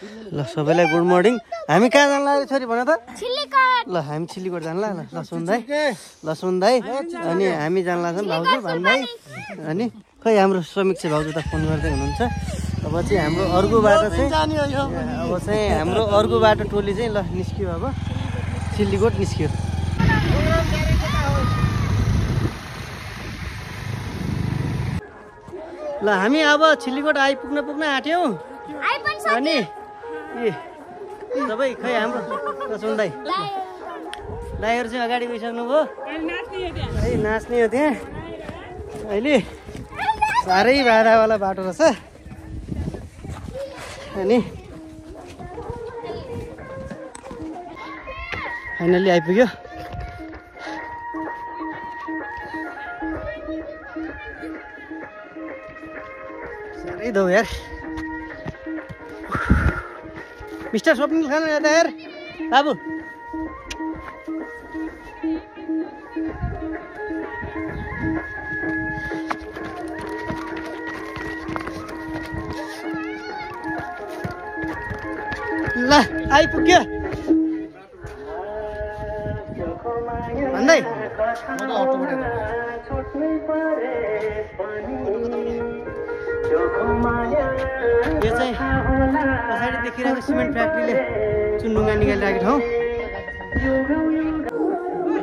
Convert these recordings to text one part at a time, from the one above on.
ल सबैलाई good morning. हामी कहाँ जान लाग्यो छोरी भन त? ल हामी छिल्लीकोट जान्ला। ल सुन दाई अनि हामी जान लाग्छौँ भाउजू भाइ अनि खै हाम्रो समीक्षा भाउजू त फोन गर्दै हुनुहुन्छ। अब चाहिँ हाम्रो अर्को बाटो चाहिँ हाम्रो अर्को बाटो टोली चाहिँ ल निस्क्यो। अब छिल्लीकोट निस्क्यो। ल हामी अब छिल्लीकोट पुग्न आँट्यौँ अनि सबै खै हाम्रो सुन दाई दाईहरू चाहिँ अगाडि गइसक्नु भयो है। नाच्ने हो त्यहाँ अहिले साह्रै बाधावाला बाटो रहेछ अनि फाइनल्ली आइपुग्यो। साह्रै दौ यार। मिस्टर स्वप्निल खान यता यार बाबु। ल आइपुग्यो भन्दै यो चाहिँ पछाडि देखिरहेको सिमेन्ट फ्याक्ट्रीले चुनढुङ्गा निकालिरहेको ठाउँ।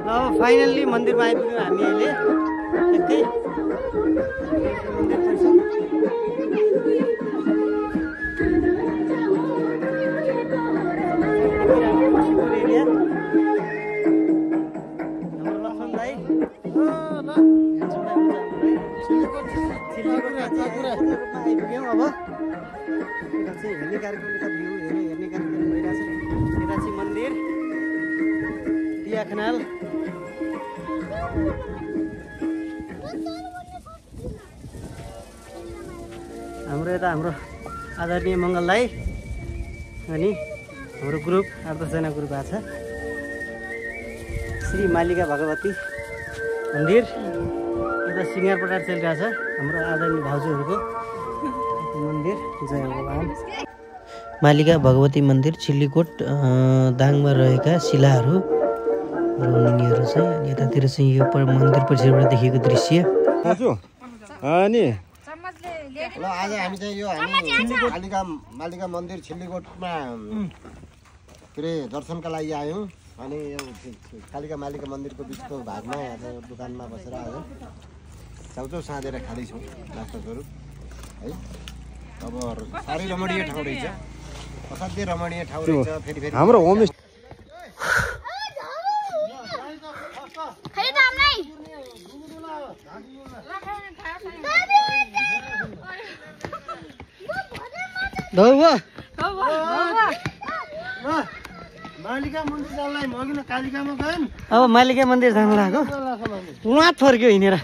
अब फाइनल्ली मन्दिरमा आइपुग्यौँ हामी अहिले। आइपुग्यौँ अब यता चाहिँ हेर्ने कार्यक्रम यता भ्यू हेर्ने कार्यक्रम भइरहेछ। यता चाहिँ मन्दिर दिया खनाल हाम्रो यता हाम्रो आदरणीय मङ्गल दाई अनि हाम्रो ग्रुप 8-10 जना ग्रुप आएको छ। श्री मालिका भगवती मन्दिर यता सिँगारपटार चलिरहेछ हाम्रो आदरणीय भाउजूहरूको मन्दिर। जय भगवान्। मालिका भगवती मन्दिर छिल्लीकोट दाङमा रहेका शिलाहरू यिनीहरू चाहिँ अनि यतातिर चाहिँ यो मन्दिर परिसरबाट देखिएको दृश्य। अनि ल आज हामी चाहिँ यो मालिका मन्दिर छिल्लीकोटमा के अरे दर्शनका लागि आयौँ। अनि यो मालिका मन्दिरको बिचको भागमा आज दोकानमा बसेर आज चाउचाउ साँधेर खाँदैछौँ नास्ता स्वरूप है। अब साह्रै रमणीय ठाउँ रहेछ, असाध्यै रमणीय ठाउँ रहेछ। फेरि हाम्रो होम मालिका मन्दिर जानलाई मगिन कालिकामा गयौँ। अब मालिका मन्दिर जान लाग्यो उहाँ फर्क्यो हिँडेर।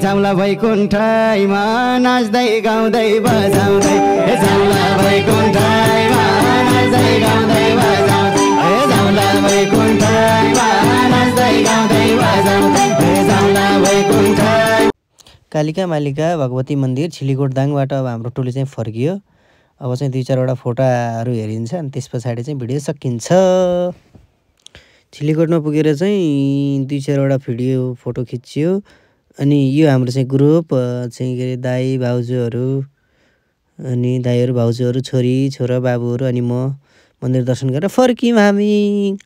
जाउँला वैकुण्ठमा नाच्दै गाउँदै बजाउँदै जाउँला वैकुण्ठमा नाच्दै गाउँदै बजाउँदै जाउँला वैकुण्ठमा नाच्दै गाउँदै बजाउँदै जाउँला वैकुण्ठ। कालिका मालिका भगवती मन्दिर छिल्लीकोट दाङबाट अब हाम्रो टोली चाहिँ फर्कियो। अब चाहिँ 2-4वटा फोटाहरू हेरिन्छ अनि त्यस पछाडि चाहिँ भिडियो सकिन्छ। छिल्लीकोटमा पुगेर चाहिँ 2-4वटा भिडियो फोटो खिच्यो। अनि यो हाम्रो चाहिँ ग्रुप चाहिँ के अरे दाई भाउजूहरू अनि दाईहरू भाउजूहरू छोरी छोरा बाबुहरू अनि म मन्दिर दर्शन गरेर फर्क्यौँ हामी।